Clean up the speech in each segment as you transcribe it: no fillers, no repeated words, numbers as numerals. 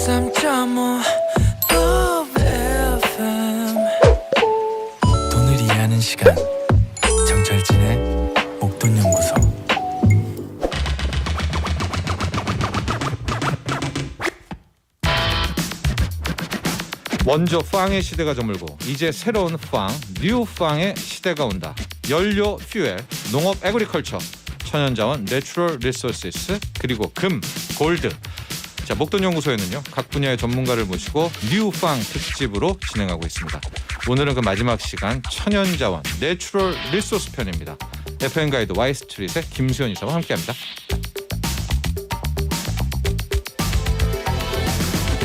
103.5 FM. 돈을 이해하는 시간, 정철진의 목돈연구소. 원조 팡의 시대가 저물고 이제 새로운 팡, 뉴 팡의 시대가 온다. 연료, 퓨엘, 농업, 에그리컬처, 천연자원, 내추럴 리소시스, 그리고 금, 골드. 자, 목돈연구소에는요 각 분야의 전문가를 모시고 뉴 팡 특집으로 진행하고 있습니다. 오늘은 그 마지막 시간 천연자원, 내추럴 리소스 편입니다. FM 가이드 Y스트릿의 김수현 이사와 함께합니다.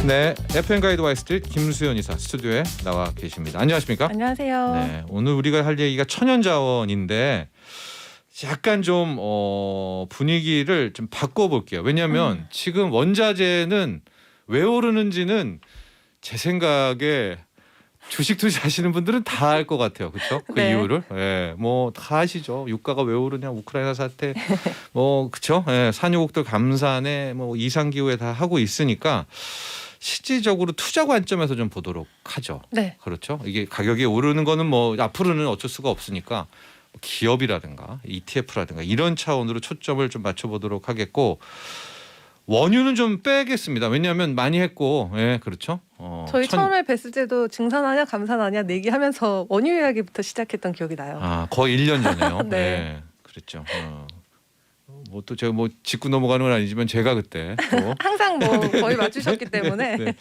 네, FM 가이드 Y스트릿 김수현 이사 스튜디오에 나와 계십니다. 안녕하십니까? 안녕하세요. 네, 오늘 우리가 할 얘기가 천연자원인데 약간 좀 분위기를 좀 바꿔볼게요. 왜냐하면 지금 원자재는 왜 오르는지는 제 생각에 주식 투자하시는 분들은 다 알 것 같아요. 그렇죠? 그 네. 이유를. 예, 뭐 다 아시죠. 유가가 왜 오르냐, 우크라이나 사태, 뭐 그렇죠. 예, 산유국들 감산에 뭐 이상 기후에 다 하고 있으니까 실질적으로 투자 관점에서 좀 보도록 하죠. 네. 그렇죠. 이게 가격이 오르는 거는 뭐 앞으로는 어쩔 수가 없으니까 기업이라든가 ETF라든가 이런 차원으로 초점을 좀 맞춰보도록 하겠고, 원유는 좀 빼겠습니다. 왜냐하면 많이 했고, 예, 그렇죠. 저희 처음에 뵀을 때도 증산하냐 감산하냐 내기하면서 원유 이야기부터 시작했던 기억이 나요. 거의 1년 전에요. 네. 예, 그렇죠. 뭐 또 제가 뭐 짚고 넘어가는 건 아니지만 제가 그때 또 항상 뭐 거의 맞추셨기 때문에. 네.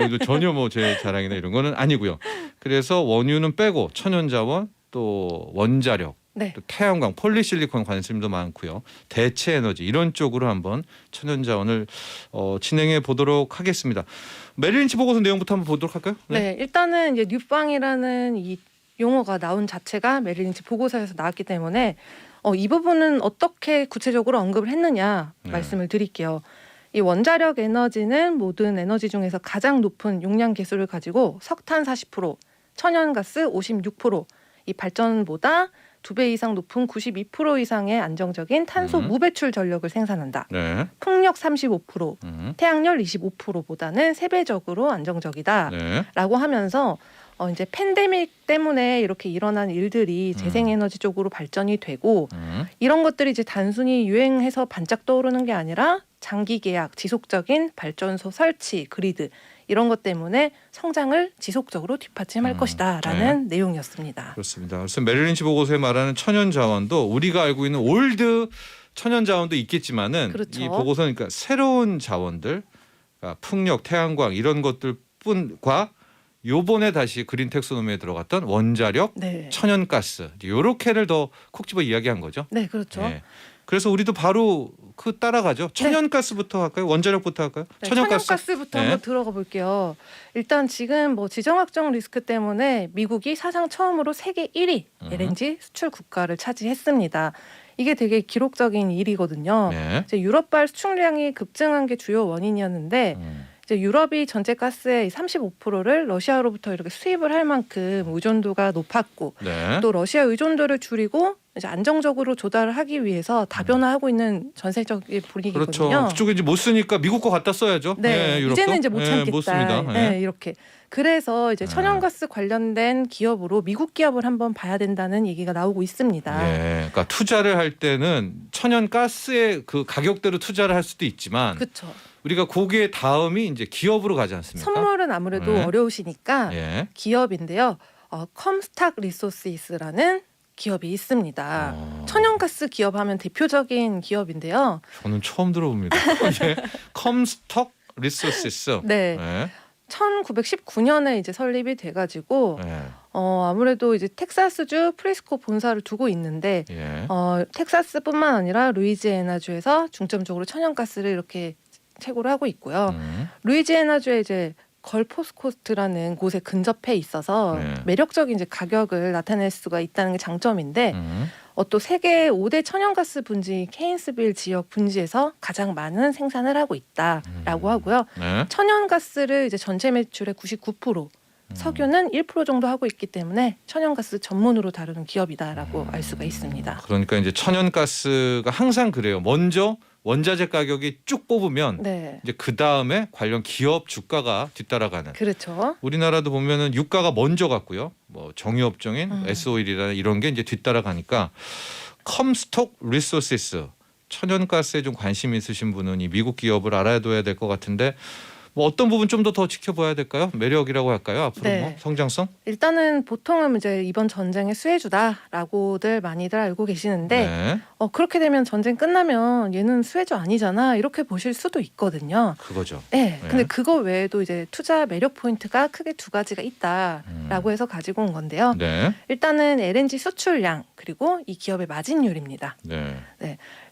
이거 전혀 뭐 제 자랑이나 이런 거는 아니고요. 그래서 원유는 빼고 천연자원, 또 원자력, 네. 또 태양광, 폴리실리콘 관심도 많고요. 대체 에너지 이런 쪽으로 한번 천연자원을 진행해 보도록 하겠습니다. 메릴린치 보고서 내용부터 한번 보도록 할까요? 네. 일단은 이제 뉴팡이라는 이 용어가 나온 자체가 메릴린치 보고서에서 나왔기 때문에 이 부분은 어떻게 구체적으로 언급을 했느냐 말씀을 드릴게요. 이 원자력 에너지는 모든 에너지 중에서 가장 높은 용량 계수를 가지고 석탄 40%, 천연가스 56%, 이 발전보다 2배 이상 높은 92% 이상의 안정적인 탄소 무배출 전력을 생산한다. 네. 풍력 35%, 태양열 25%보다는 3배적으로 안정적이다. 네. 라고 하면서 이제 팬데믹 때문에 이렇게 일어난 일들이 재생에너지 쪽으로 발전이 되고 이런 것들이 이제 단순히 유행해서 반짝 떠오르는 게 아니라 장기 계약, 지속적인 발전소 설치, 그리드 이런 것 때문에 성장을 지속적으로 뒷받침할 것이다라는 내용이었습니다. 그렇습니다. 그래서 메릴린치 보고서에 말하는 천연자원도 우리가 알고 있는 올드 천연자원도 있겠지만은 그렇죠. 이 보고서는 그러니까 새로운 자원들, 그러니까 풍력, 태양광 이런 것들뿐과 요번에 다시 그린 텍소노미에 들어갔던 원자력, 네. 천연가스 요렇게를 더 콕 집어 이야기한 거죠. 네, 그렇죠. 예. 그래서 우리도 바로 그 따라가죠. 천연가스부터 할까요? 원자력부터 할까요? 네, 천연가스부터 네. 한번 들어가 볼게요. 일단 지금 뭐 지정학적 리스크 때문에 미국이 사상 처음으로 세계 1위 LNG 수출 국가를 차지했습니다. 이게 되게 기록적인 일이거든요. 네. 이제 유럽발 수출량이 급증한 게 주요 원인이었는데 이제 유럽이 전체 가스의 35%를 러시아로부터 이렇게 수입을 할 만큼 의존도가 높았고 네. 또 러시아 의존도를 줄이고 이제 안정적으로 조달을 하기 위해서 다변화하고 있는 전세적인 분위기거든요. 그렇죠. 그쪽에 이제 못 쓰니까 미국 거 갖다 써야죠. 네, 예, 유럽도. 이제는 이제 못 예, 참겠다. 못 씁니다. 예. 네, 이렇게. 그래서 이제 천연가스 관련된 기업으로 미국 기업을 한번 봐야 된다는 얘기가 나오고 있습니다. 예, 그러니까 투자를 할 때는 천연가스의 그 가격대로 투자를 할 수도 있지만 그렇죠. 우리가 거기에 다음이 이제 기업으로 가지 않습니까? 선물은 아무래도 네. 어려우시니까 예. 기업인데요. 컴스탁 리소시스라는 기업이 있습니다. 천연가스 기업하면 대표적인 기업인데요. 저는 처음 들어봅니다. 예. 컴스톡 리소시스. 네. 예. 1919년에 이제 설립이 돼가지고 예. 아무래도 이제 텍사스주 프리스코 본사를 두고 있는데 예. 텍사스뿐만 아니라 루이지애나주에서 중점적으로 천연가스를 이렇게 채굴을 하고 있고요. 루이지애나주에 이제 걸포스코스트라는 곳에 근접해 있어서 네. 매력적인 이제 가격을 나타낼 수가 있다는 게 장점인데 또 세계 5대 천연가스 분지 케인스빌 지역 분지에서 가장 많은 생산을 하고 있다라고 하고요. 네. 천연가스를 이제 전체 매출의 99%, 석유는 1% 정도 하고 있기 때문에 천연가스 전문으로 다루는 기업이다라고 알 수가 있습니다. 그러니까 이제 천연가스가 항상 그래요. 먼저 원자재 가격이 쭉 뽑으면 네. 이제 그 다음에 관련 기업 주가가 뒤따라가는. 그렇죠. 우리나라도 보면은 유가가 먼저 갔고요. 뭐 정유업종인 S-오일이나 이런 게 이제 뒤따라가니까 컴스톡 리소시스 천연가스에 좀 관심 있으신 분은 이 미국 기업을 알아둬야 될 것 같은데 뭐 어떤 부분 좀 더 지켜봐야 될까요? 매력이라고 할까요? 앞으로 네. 뭐 성장성? 일단은 보통은 이제 이번 전쟁의 수혜주다라고들 많이들 알고 계시는데 네. 그렇게 되면 전쟁 끝나면 얘는 수혜주 아니잖아 이렇게 보실 수도 있거든요. 그거죠. 네. 네. 근데 그거 외에도 이제 투자 매력 포인트가 크게 두 가지가 있다라고 해서 가지고 온 건데요. 네. 일단은 LNG 수출량 그리고 이 기업의 마진율입니다. 네.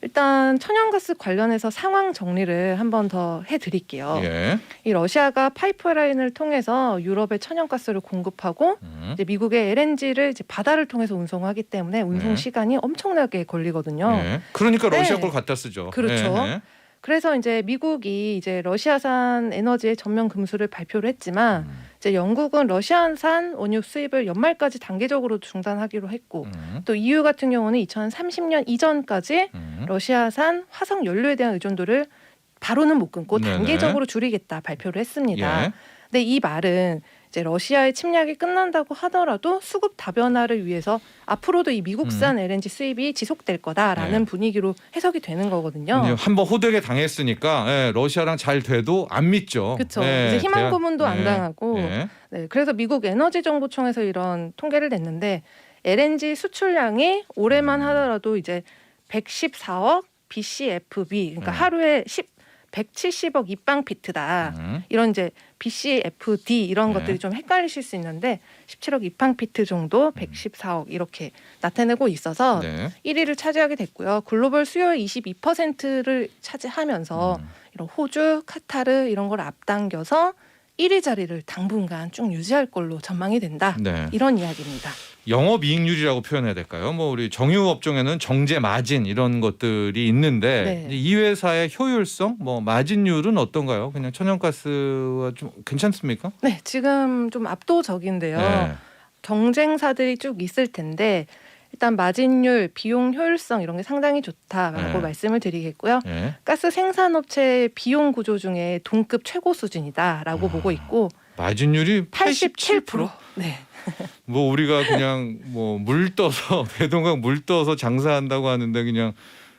일단 천연가스 관련해서 상황 정리를 한 번 더 해드릴게요. 예. 이 러시아가 파이프라인을 통해서 유럽에 천연가스를 공급하고 이제 미국의 LNG를 이제 바다를 통해서 운송하기 때문에 운송 네. 시간이 엄청나게 걸리거든요. 예. 그러니까 러시아 네. 걸 갖다 쓰죠. 그렇죠. 예. 그래서 이제 미국이 이제 러시아산 에너지의 전면 금수를 발표를 했지만 이제 영국은 러시아산 원유 수입을 연말까지 단계적으로 중단하기로 했고 또 EU 같은 경우는 2030년 이전까지 러시아산 화석 연료에 대한 의존도를 바로는 못 끊고 네네. 단계적으로 줄이겠다 발표를 했습니다. 예. 근데 이 말은 이제 러시아의 침략이 끝난다고 하더라도 수급 다변화를 위해서 앞으로도 이 미국산 LNG 수입이 지속될 거다라는 네. 분위기로 해석이 되는 거거든요. 한번 호되게 당했으니까 예, 러시아랑 잘 돼도 안 믿죠. 그렇죠. 예, 이제 희망 대한- 고문도 안 예, 당하고. 예. 네, 그래서 미국 에너지정보청에서 이런 통계를 냈는데 LNG 수출량이 올해만 하더라도 이제 114억 BCFB, 그러니까 하루에 170억 입방피트다. 이런 이제 BCFD 이런 네. 것들이 좀 헷갈리실 수 있는데 17억 입방피트 정도, 114억 이렇게 나타내고 있어서 네. 1위를 차지하게 됐고요. 글로벌 수요의 22%를 차지하면서 이런 호주, 카타르 이런 걸 앞당겨서 1위 자리를 당분간 쭉 유지할 걸로 전망이 된다. 네. 이런 이야기입니다. 영업이익률이라고 표현해야 될까요? 뭐 우리 정유업종에는 정제 마진 이런 것들이 있는데 네. 이 회사의 효율성, 뭐 마진율은 어떤가요? 그냥 천연가스와 좀 괜찮습니까? 네, 지금 좀 압도적인데요. 네. 경쟁사들이 쭉 있을 텐데 일단 마진율, 비용 효율성 이런 게 상당히 좋다라고 네. 말씀을 드리겠고요. 예. 가스 생산업체의 비용 구조 중에 동급 최고 수준이다라고 보고 있고 마진율이 87%. 네. 뭐 우리가 그냥 뭐 물 떠서 대동강 물 떠서 장사한다고 하는데 그냥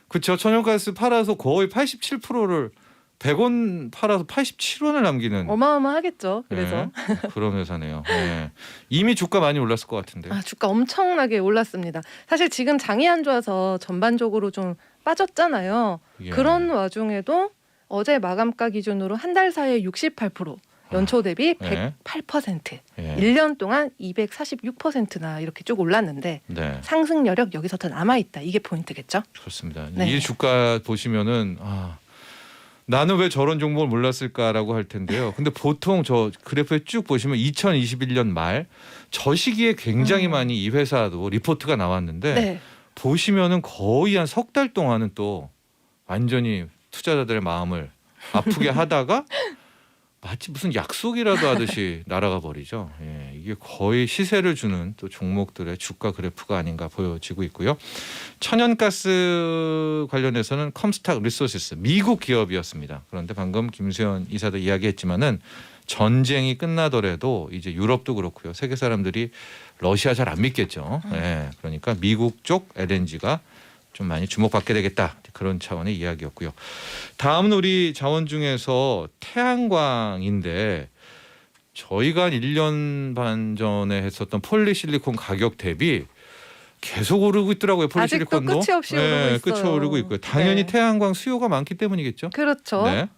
그쵸 천연가스 팔아서 거의 87%를 100원 팔아서 87원을 남기는 어마어마하겠죠. 그래서 예, 그런 회사네요. 예. 이미 주가 많이 올랐을 것 같은데. 주가 엄청나게 올랐습니다. 사실 지금 장이 안 좋아서 전반적으로 좀 빠졌잖아요. 예. 그런 와중에도 어제 마감가 기준으로 한 달 사이에 68%, 연초 대비 예. 108%, 예. 1년 동안 246%나 이렇게 쭉 올랐는데 네. 상승 여력 여기서 더 남아 있다. 이게 포인트겠죠? 그렇습니다. 네. 이 주가 보시면은 나는 왜 저런 종목을 몰랐을까라고 할 텐데요. 근데 보통 저 그래프에 쭉 보시면 2021년 말 저 시기에 굉장히 많이 이 회사도 리포트가 나왔는데 네. 보시면은 거의 한 석 달 동안은 또 완전히 투자자들의 마음을 아프게 하다가 마치 무슨 약속이라도 하듯이 날아가 버리죠. 예, 이게 거의 시세를 주는 또 종목들의 주가 그래프가 아닌가 보여지고 있고요. 천연가스 관련해서는 컴스탁 리소시스 미국 기업이었습니다. 그런데 방금 김수현 이사도 이야기했지만은 전쟁이 끝나더라도 이제 유럽도 그렇고요. 세계 사람들이 러시아 잘 안 믿겠죠. 예, 그러니까 미국 쪽 LNG가 좀 많이 주목받게 되겠다. 그런 차원의 이야기였고요. 다음은 우리 자원 중에서 태양광인데 저희가 한 1년 반 전에 했었던 폴리실리콘 가격 대비 계속 오르고 있더라고요. 폴리실리콘도. 아직도 끝이 없이 오르고 있어요. 끝이 오르고 있고요. 당연히 네. 태양광 수요가 많기 때문이겠죠. 그렇죠. 네.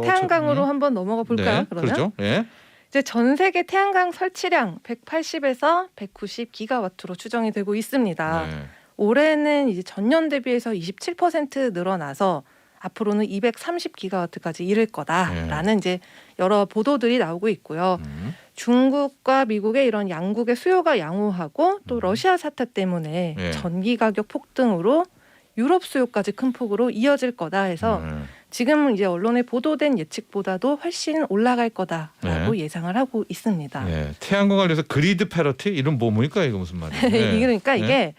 태양광으로 한번 넘어가 볼까요? 네, 그러면 그렇죠. 예. 이제 전 세계 태양광 설치량 180에서 190 기가와트로 추정이 되고 있습니다. 네. 올해는 이제 전년 대비해서 27% 늘어나서 앞으로는 230 기가와트까지 이를 거다라는 이제 여러 보도들이 나오고 있고요. 중국과 미국의 이런 양국의 수요가 양호하고 또 러시아 사태 때문에 네. 전기 가격 폭등으로 유럽 수요까지 큰 폭으로 이어질 거다 해서 지금 이제 언론에 보도된 예측보다도 훨씬 올라갈 거다라고 예상을 하고 있습니다. 네. 태양광 관련해서 그리드 패러티 이런 뭡니까 이거 무슨 말이에요? 네. 그러니까 네. 이게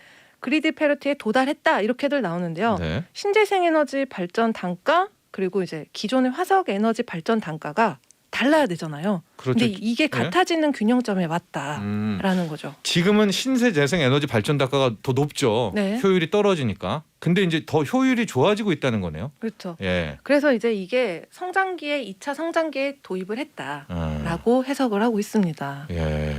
그리드 페리티에 도달했다 이렇게들 나오는데요. 네. 신재생 에너지 발전 단가 그리고 이제 기존의 화석 에너지 발전 단가가 달라야 되잖아요. 그렇죠. 근데 이게 같아지는 균형점에 왔다라는 거죠. 지금은 신재 재생 에너지 발전 단가가 더 높죠. 네. 효율이 떨어지니까. 근데 이제 더 효율이 좋아지고 있다는 거네요. 그렇죠. 예. 그래서 이제 이게 성장기에 2차 성장기에 도입을 했다라고 해석을 하고 있습니다. 예.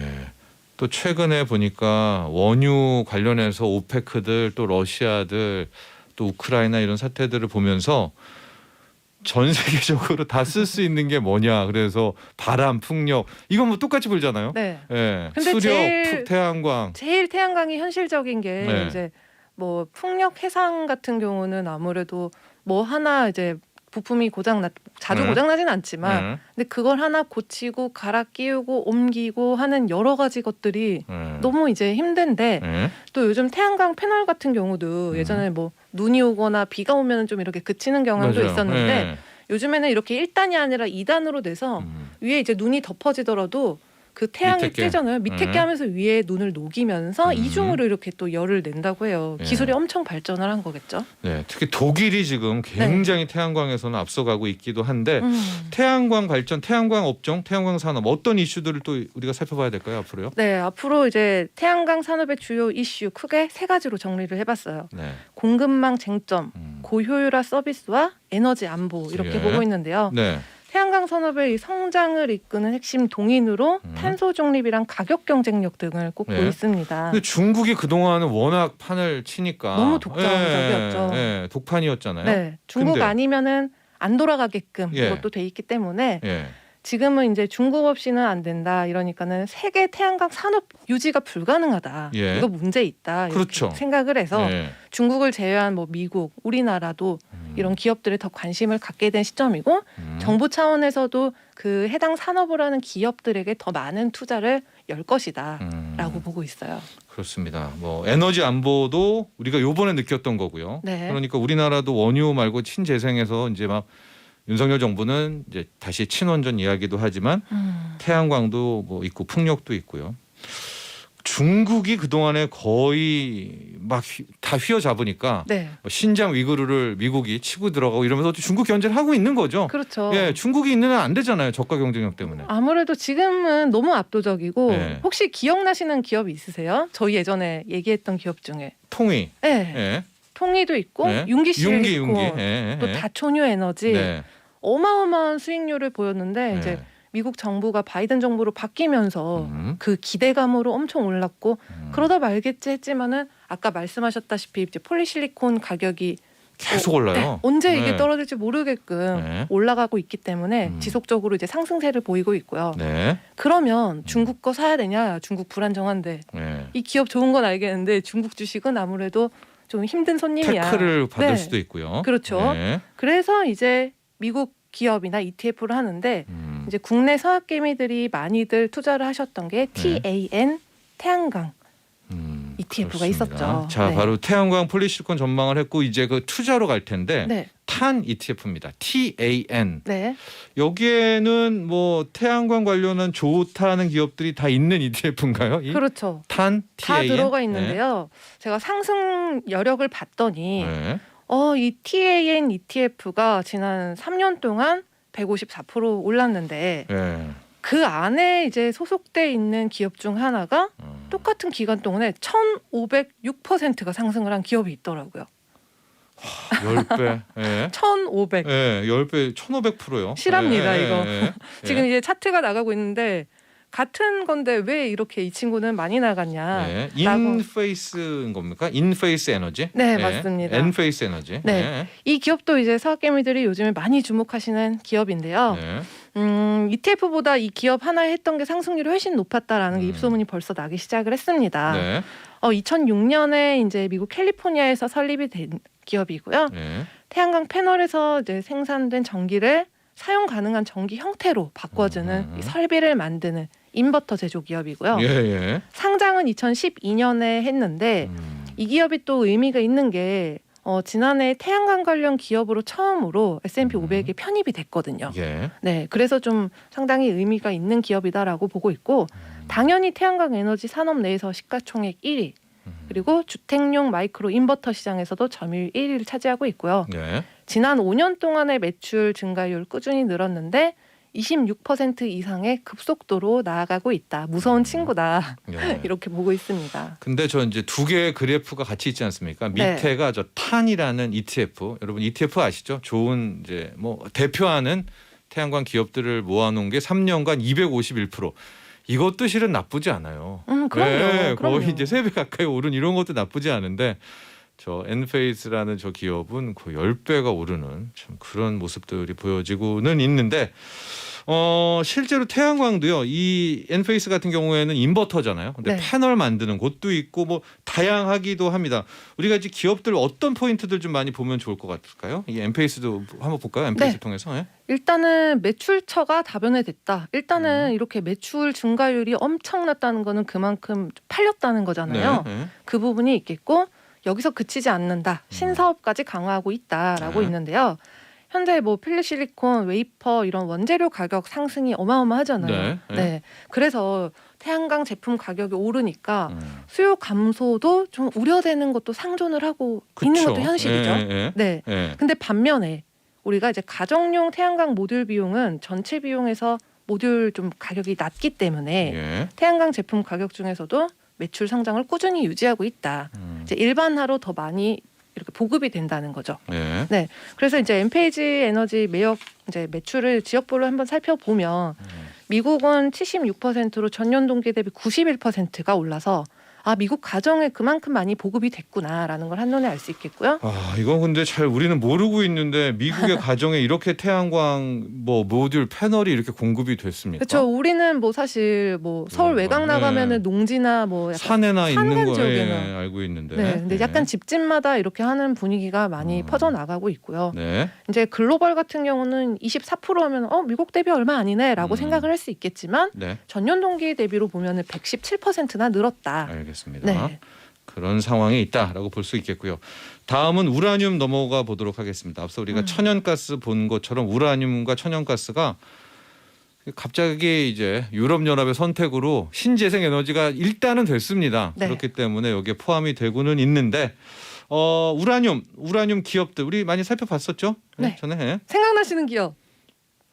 또 최근에 보니까 원유 관련해서 오페크들 또 러시아들 또 우크라이나 이런 사태들을 보면서 전 세계적으로 다 쓸 수 있는 게 뭐냐. 그래서 바람, 풍력 이건 뭐 똑같이 불잖아요. 네. 예. 근데 수력, 태양광. 제일 태양광이 현실적인 게 네. 이제 뭐 풍력 해상 같은 경우는 아무래도 뭐 하나 이제 부품이 자주 네. 고장나진 않지만 네. 근데 그걸 하나 고치고 갈아 끼우고 옮기고 하는 여러 가지 것들이 너무 이제 힘든데 네. 또 요즘 태양광 패널 같은 경우도 예전에 뭐 눈이 오거나 비가 오면 좀 이렇게 그치는 경향도 맞아요. 있었는데 네. 요즘에는 이렇게 1단이 아니라 2단으로 돼서 위에 이제 눈이 덮어지더라도 그 태양이 밑에 게. 쬐잖아요. 밑에 게 네. 하면서 위에 눈을 녹이면서 이중으로 이렇게 또 열을 낸다고 해요. 예. 기술이 엄청 발전을 한 거겠죠. 네. 특히 독일이 지금 굉장히 태양광에서는 앞서가고 있기도 한데 태양광 발전, 태양광 업종, 태양광 산업 어떤 이슈들을 또 우리가 살펴봐야 될까요 앞으로요? 네, 앞으로 이제 태양광 산업의 주요 이슈 크게 세 가지로 정리를 해봤어요. 네. 공급망 쟁점, 고효율화 서비스와 에너지 안보 이렇게 예. 보고 있는데요. 네. 태양광 산업의 이 성장을 이끄는 핵심 동인으로 탄소 중립이랑 가격 경쟁력 등을 꼽고 예. 있습니다. 근데 중국이 그동안은 워낙 판을 치니까 너무 독자적이었죠. 예, 독판이었잖아요. 네, 중국 근데- 아니면은 안 돌아가게끔 예. 그것도 돼 있기 때문에 예. 지금은 이제 중국 없이는 안 된다 이러니까는 세계 태양광 산업 유지가 불가능하다. 예. 이거 문제 있다. 이렇게 그렇죠. 생각을 해서 예. 중국을 제외한 뭐 미국, 우리나라도 이런 기업들에 더 관심을 갖게 된 시점이고 정부 차원에서도 그 해당 산업을 하는 기업들에게 더 많은 투자를 열 것이다라고 보고 있어요. 그렇습니다. 뭐 에너지 안보도 우리가 요번에 느꼈던 거고요. 네. 그러니까 우리나라도 원유 말고 친재생에서 이제 막 윤석열 정부는 이제 다시 친원전 이야기도 하지만 태양광도 뭐 있고 풍력도 있고요. 중국이 그동안에 거의 막 다 휘어잡으니까 네, 뭐 신장 위구르를 미국이 치고 들어가고 이러면서 중국 견제를 하고 있는 거죠. 그렇죠. 예, 중국이 있는 한 안 되잖아요. 저가 경쟁력 때문에. 아무래도 지금은 너무 압도적이고 네. 혹시 기억나시는 기업 있으세요? 저희 예전에 얘기했던 기업 중에 통이. 네. 예. 통이도 있고 예. 융기실 융기 있고 예. 또 다초뉴 에너지 네. 어마어마한 수익률을 보였는데 네. 이제 미국 정부가 바이든 정부로 바뀌면서 음. 그 기대감으로 엄청 올랐고 그러다 말겠지 했지만은 아까 말씀하셨다시피 이제 폴리실리콘 가격이 계속 올라요. 언제 이게 네. 떨어질지 모르게끔 네. 올라가고 있기 때문에 지속적으로 이제 상승세를 보이고 있고요. 네. 그러면 중국 거 사야 되냐? 중국 불안정한데 네. 이 기업 좋은 건 알겠는데 중국 주식은 아무래도 좀 힘든 손님이야. 태클을 받을 네. 수도 있고요. 그렇죠. 네. 그래서 이제 미국 기업이나 ETF를 하는데 이제 국내 서학개미들이 많이들 투자를 하셨던 게 TAN 태양광 ETF가 그렇습니다. 있었죠. 자, 네. 바로 태양광 폴리실리콘 전망을 했고 이제 그 투자로 갈 텐데 네, 탄 ETF입니다. TAN. 네, 여기에는 뭐 태양광 관련한 좋다는 기업들이 다 있는 ETF인가요? 이 그렇죠. 탄 다 TAN? 들어가 있는데요. 제가 상승 여력을 봤더니 네. 이 TAN ETF가 지난 3년 동안 154% 올랐는데 네. 그 안에 이제 소속돼 있는 기업 중 하나가 똑같은 기간 동안에 1,506%가 상승을 한 기업이 있더라고요. 10배. 예. 1,500. 예, 10배 1,500%요. 실합니다, 이거. 예. 지금 이제 차트가 나가고 있는데 같은 건데 왜 이렇게 이 친구는 많이 나갔냐? 예. 라고. 인페이스인 겁니까? 인페이스 에너지? 네, 예. 맞습니다. 엔페이스 에너지. 네. 이 기업도 이제 서학개미들이 요즘에 많이 주목하시는 기업인데요. 네. ETF보다 이 기업 하나에 했던 게 상승률이 훨씬 높았다라는 게 음. 입소문이 벌써 나기 시작을 했습니다. 네. 2006년에 이제 미국 캘리포니아에서 설립이 된 기업이고요. 네. 태양광 패널에서 이제 생산된 전기를 사용 가능한 전기 형태로 바꿔주는 이 설비를 만드는 인버터 제조 기업이고요. 예, 예. 상장은 2012년에 했는데 이 기업이 또 의미가 있는 게 지난해 태양광 관련 기업으로 처음으로 S&P 500에 편입이 됐거든요. 예. 네, 그래서 좀 상당히 의미가 있는 기업이다라고 보고 있고 당연히 태양광 에너지 산업 내에서 시가총액 1위 그리고 주택용 마이크로 인버터 시장에서도 점유율 1위를 차지하고 있고요. 네. 지난 5년 동안의 매출 증가율 꾸준히 늘었는데 26% 이상의 급속도로 나아가고 있다. 무서운 친구다. 네. 이렇게 보고 있습니다. 근데 저 이제 두 개의 그래프가 같이 있지 않습니까? 네. 밑에가 저 탄이라는 ETF. 여러분 ETF 아시죠? 좋은 이제 뭐 대표하는 태양광 기업들을 모아놓은 게 3년간 251%. 이것도 실은 나쁘지 않아요. 그럼요. 거의 이제 3배 가까이 오른 이런 것도 나쁘지 않은데 저 엔페이스라는 저 기업은 거의 10배가 오르는 참 그런 모습들이 보여지고는 있는데 실제로 태양광도요. 이 엔페이스 같은 경우에는 인버터잖아요. 근데 네. 패널 만드는 곳도 있고 뭐 다양하기도 합니다. 우리가 이제 기업들 어떤 포인트들 좀 많이 보면 좋을 것 같을까요? 이 엔페이스도 한번 볼까요? 엔페이스 네. 통해서. 예? 일단은 매출처가 다변화됐다. 일단은 이렇게 매출 증가율이 엄청났다는 거는 그만큼 팔렸다는 거잖아요. 네. 그 부분이 있겠고 여기서 그치지 않는다. 신사업까지 강화하고 있다라고 네. 있는데요. 현재 뭐 필리실리콘, 웨이퍼 이런 원재료 가격 상승이 어마어마하잖아요. 네. 그래서 태양광 제품 가격이 오르니까 음. 수요 감소도 좀 우려되는 것도 상존을 하고 있는 그쵸. 것도 현실이죠. 예. 네. 예. 근데 반면에 우리가 이제 가정용 태양광 모듈 비용은 전체 비용에서 모듈 좀 가격이 낮기 때문에 예. 태양광 제품 가격 중에서도 매출 성장을 꾸준히 유지하고 있다. 이제 일반화로 더 많이 이렇게 보급이 된다는 거죠. 예. 네, 그래서 이제 엔페이지 에너지 매역 이제 매출을 지역별로 한번 살펴보면 미국은 76%로 전년 동기 대비 91%가 올라서 아 미국 가정에 그만큼 많이 보급이 됐구나라는 걸 한눈에 알 수 있겠고요. 아 이건 근데 잘 우리는 모르고 있는데 미국의 가정에 이렇게 태양광 뭐 모듈 패널이 이렇게 공급이 됐습니까? 그렇죠. 우리는 뭐 사실 뭐 서울 외곽 나가면은 농지나 뭐 약간 산에나 있는 산간 거 지역에는. 알고 있는데. 네, 근데 약간 집집마다 이렇게 하는 분위기가 많이 퍼져 나가고 있고요. 네. 이제 글로벌 같은 경우는 24% 하면 미국 대비 얼마 아니네라고 생각을 할 수 있겠지만 네. 전년 동기 대비로 보면은 117%나 늘었다. 알겠습니다. 네. 그런 상황이 있다라고 볼 수 있겠고요. 다음은 우라늄 넘어가 보도록 하겠습니다. 앞서 우리가 천연가스 본 것처럼 우라늄과 천연가스가 갑자기 이제 유럽연합의 선택으로 신재생 에너지가 일단은 됐습니다. 네. 그렇기 때문에 여기에 포함이 되고는 있는데 우라늄 기업들 우리 많이 살펴봤었죠? 네. 전에 생각나시는 기업?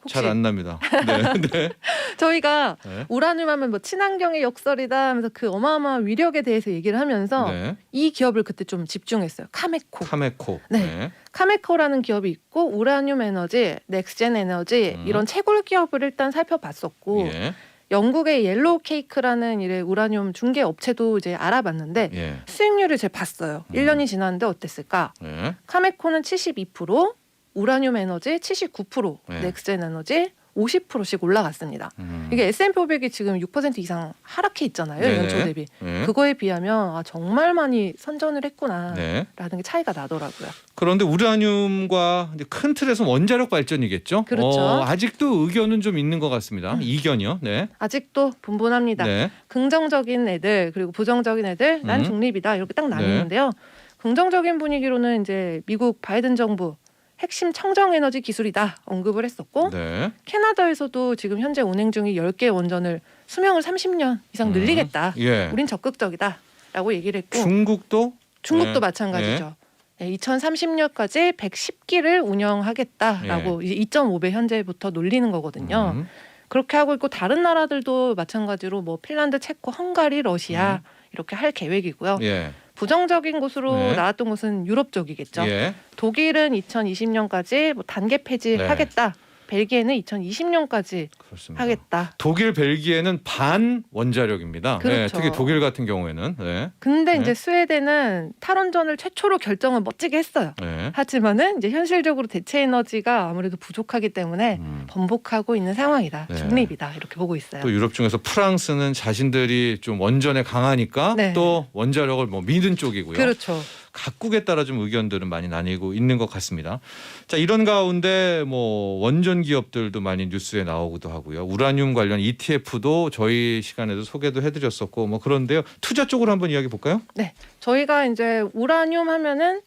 혹시 잘 안 납니다. 네. 네. 저희가 네. 우라늄 하면 뭐 친환경의 역설이다 하면서 그 어마어마한 위력에 대해서 얘기를 하면서 네. 이 기업을 그때 좀 집중했어요. 카메코. 카메코. 네. 카메코라는 기업이 있고 우라늄 에너지, 넥스젠 에너지 이런 채굴 기업을 일단 살펴봤었고 예. 영국의 옐로우 케이크라는 이래 우라늄 중개 업체도 이제 알아봤는데 예. 수익률을 제가 봤어요. 1년이 지났는데 어땠을까? 예. 카메코는 72%, 우라늄 에너지 79%, 네. 넥스젠 에너지 50%씩 올라갔습니다. 이게 S&P 500이 지금 6% 이상 하락해 있잖아요. 네네. 연초 대비. 네. 그거에 비하면 정말 많이 선전을 했구나라는 네. 게 차이가 나더라고요. 그런데 우라늄과 이제 큰 틀에서 원자력 발전이겠죠. 그렇죠. 아직도 의견은 좀 있는 것 같습니다. 이견이요. 네. 아직도 분분합니다. 네. 긍정적인 애들 그리고 부정적인 애들 난 중립이다 이렇게 딱 나뉘는데요. 긍정적인 분위기로는 이제 미국 바이든 정부 핵심 청정 에너지 기술이다 언급을 했었고 네. 캐나다에서도 지금 현재 운행 중인 10개 원전을 수명을 30년 이상 늘리겠다. 예. 우린 적극적이다라고 얘기를 했고 중국도 중국도 네. 마찬가지죠. 2030년까지 110기를 운영하겠다라고 이제 2.5배 현재부터 놀리는 거거든요. 그렇게 하고 있고 다른 나라들도 마찬가지로 뭐 핀란드, 체코, 헝가리, 러시아 이렇게 할 계획이고요. 예. 부정적인 곳으로 네. 나왔던 곳은 유럽 쪽이겠죠. 예. 독일은 2020년까지 뭐 단계 폐지하겠다. 벨기에는 2020년까지 그렇습니다. 하겠다. 독일, 벨기에는 반 원자력입니다. 네, 그렇죠. 특히 독일 같은 경우에는. 네. 근데 네. 이제 스웨덴은 탈원전을 최초로 결정을 멋지게 했어요. 네. 하지만은 이제 현실적으로 대체 에너지가 아무래도 부족하기 때문에 번복하고 있는 상황이다. 네. 중립이다. 이렇게 보고 있어요. 또 유럽 중에서 프랑스는 자신들이 좀 원전에 강하니까 네. 또 원자력을 뭐 믿는 쪽이고요. 그렇죠. 각국에 따라 좀 의견들은 많이 나뉘고 있는 것 같습니다. 자, 이런 가운데 뭐 원전 기업들도 많이 뉴스에 나오기도 하고요. 우라늄 관련 ETF도 저희 시간에도 소개도 해드렸었고 뭐 그런데요. 투자 쪽으로 한번 이야기 볼까요? 네, 저희가 이제 우라늄 하면은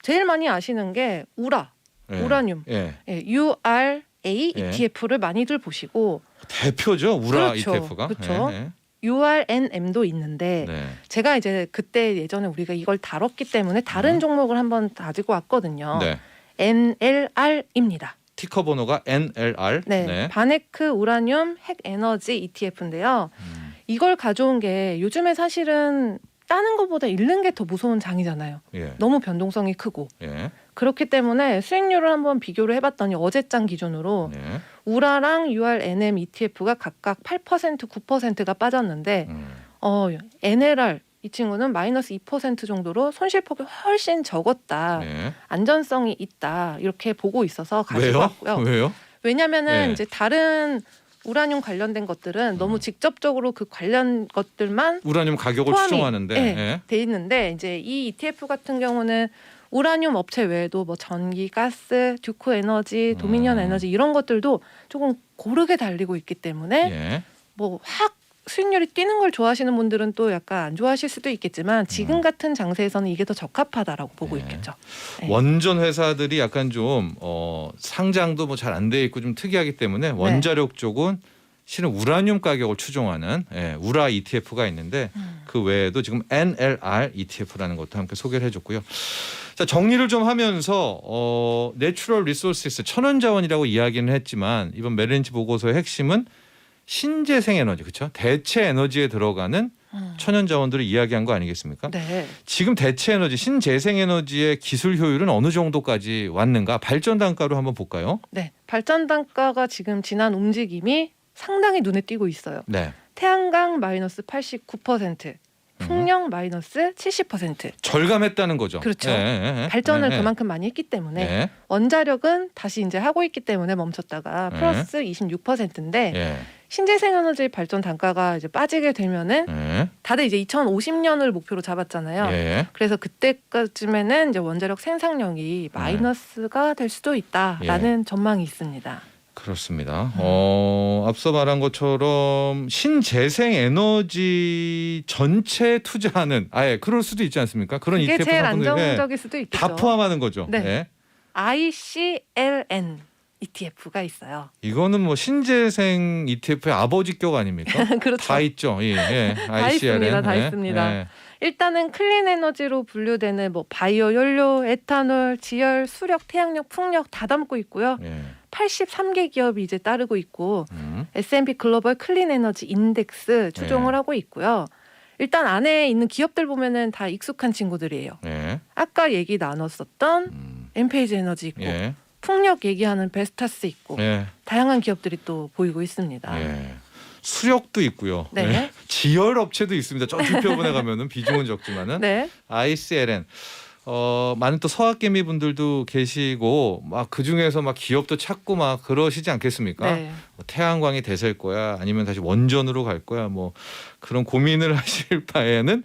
제일 많이 아시는 게 예. 우라늄, 예. URA 예. ETF를 많이들 보시고 대표죠. 우라 그렇죠. ETF가. 그렇죠. 예. URNM도 있는데 네. 제가 이제 그때 예전에 우리가 이걸 다뤘기 때문에 다른 종목을 한번 가지고 왔거든요. 네. NLR입니다. 티커 번호가 NLR. 네. 바네크 우라늄 핵 에너지 ETF인데요. 이걸 가져온 게 요즘에 사실은 따는 것보다 잃는 게 더 무서운 장이잖아요. 예. 너무 변동성이 크고. 예. 그렇기 때문에 수익률을 한번 비교를 해봤더니 어제장 기준으로 예. 우라랑 URNM ETF가 각각 8%, 9%가 빠졌는데 NLR 이 친구는 마이너스 2% 정도로 손실폭이 훨씬 적었다. 네. 안전성이 있다. 이렇게 보고 있어서 가지고 왜요? 왔고요. 왜요? 왜냐면은 네. 이제 다른 우라늄 관련된 것들은 너무 직접적으로 그 관련 것들만 우라늄 가격을 포함이, 추정하는데. 네, 예. 돼 있는데 이제 이 ETF 같은 경우는 우라늄 업체 외에도 뭐 전기, 가스, 듀크 에너지, 도미니언 에너지 이런 것들도 조금 고르게 달리고 있기 때문에 예. 뭐 확 수익률이 뛰는 걸 좋아하시는 분들은 또 약간 안 좋아하실 수도 있겠지만 지금 같은 장세에서는 이게 더 적합하다라고 보고 네. 있겠죠. 네. 원전 회사들이 약간 좀 상장도 뭐 잘 안 돼 있고 좀 특이하기 때문에 원자력 쪽은 실은 우라늄 가격을 추종하는 우라 ETF가 있는데 그 외에도 지금 NLR ETF라는 것도 함께 소개를 해줬고요. 자, 정리를 좀 하면서 내추럴 리소스스 천연자원이라고 이야기는 했지만 이번 메릴린치 보고서의 핵심은 신재생 에너지, 그렇죠? 대체 에너지에 들어가는 천연자원들을 이야기한 거 아니겠습니까? 네. 지금 대체 에너지, 신재생 에너지의 기술 효율은 어느 정도까지 왔는가? 발전 단가로 한번 볼까요? 네. 발전 단가가 지금 지난 움직임이 상당히 눈에 띄고 있어요. 네. 태양광 마이너스 89%, 풍력 마이너스 70%. 절감했다는 거죠. 그렇죠. 발전을 그만큼 많이 했기 때문에 네. 원자력은 다시 이제 하고 있기 때문에 멈췄다가 플러스 26%인데 신재생 에너지 발전 단가가 이제 빠지게 되면은 다들 이제 2050년을 목표로 잡았잖아요. 예. 그래서 그때까지면은 이제 원자력 생산량이 마이너스가 될 수도 있다라는 전망이 있습니다. 그렇습니다. 앞서 말한 것처럼 신재생 에너지 전체 투자하는 아예 그럴 수도 있지 않습니까? 그런 이게 ETF 제일 상품들, 안정적일 수도 있겠죠. 다 포함하는 거죠. 네. 예. ICLN ETF가 있어요. 이거는 뭐 신재생 ETF의 아버지격 아닙니까? 그렇죠. 다 있죠. 예. 다 있습니다. 다 있습니다. 일단은 클린 에너지로 분류되는 뭐 바이오 연료, 에탄올, 지열, 수력, 태양력, 풍력 다 담고 있고요. 83개 기업이 이제 따르고 있고 S&P 글로벌 클린 에너지 인덱스 추종을 하고 있고요. 일단 안에 있는 기업들 보면은 다 익숙한 친구들이에요. 아까 얘기 나눴었던 엠페이지 에너지 있고 풍력 얘기하는 베스타스 있고 다양한 기업들이 또 보이고 있습니다. 수력도 있고요. 네. 지열 업체도 있습니다. 저쪽 표본에 가면은 비중은 적지만은 ICLN 많은 또 서학개미 분들도 계시고 막 그 중에서 막 기업도 찾고 막 그러시지 않겠습니까? 뭐 태양광이 대세일 거야, 아니면 다시 원전으로 갈 거야, 뭐 그런 고민을 하실 바에는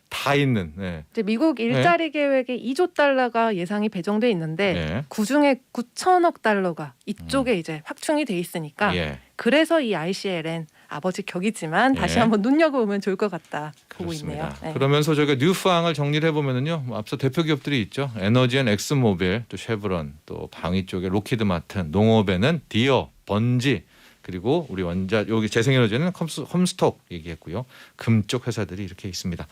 다 있는. 이제 미국 일자리 계획에 2조 달러가 예상이 배정돼 있는데 그 중에 9천억 달러가 이쪽에 이제 확충이 돼 있으니까 그래서 이 ICLN 아버지 격이지만 다시 한번 눈여겨보면 좋을 것 같다 보고 있네요. 그러면서 저희가 뉴팡을 정리를 해보면은요, 앞서 대표 기업들이 있죠. 에너지엔 엑스모빌, 또 쉐브론, 또 방위 쪽에 로키드 마틴, 농업에는 디어, 번지, 그리고 우리 여기 재생에너지는 컴스톡 얘기했고요. 금 쪽 회사들이 이렇게 있습니다.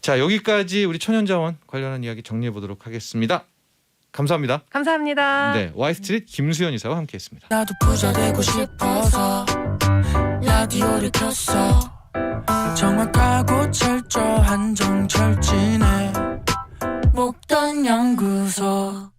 자, 여기까지 우리 천연자원 관련한 이야기 정리해 보도록 하겠습니다. 감사합니다. 감사합니다. 네, 와이스트릿 김수현 이사와 함께했습니다. 나도 부자 되고 싶어서 라디오를 켰어. 정확하고 철저한 정철진의 목돈 연구소.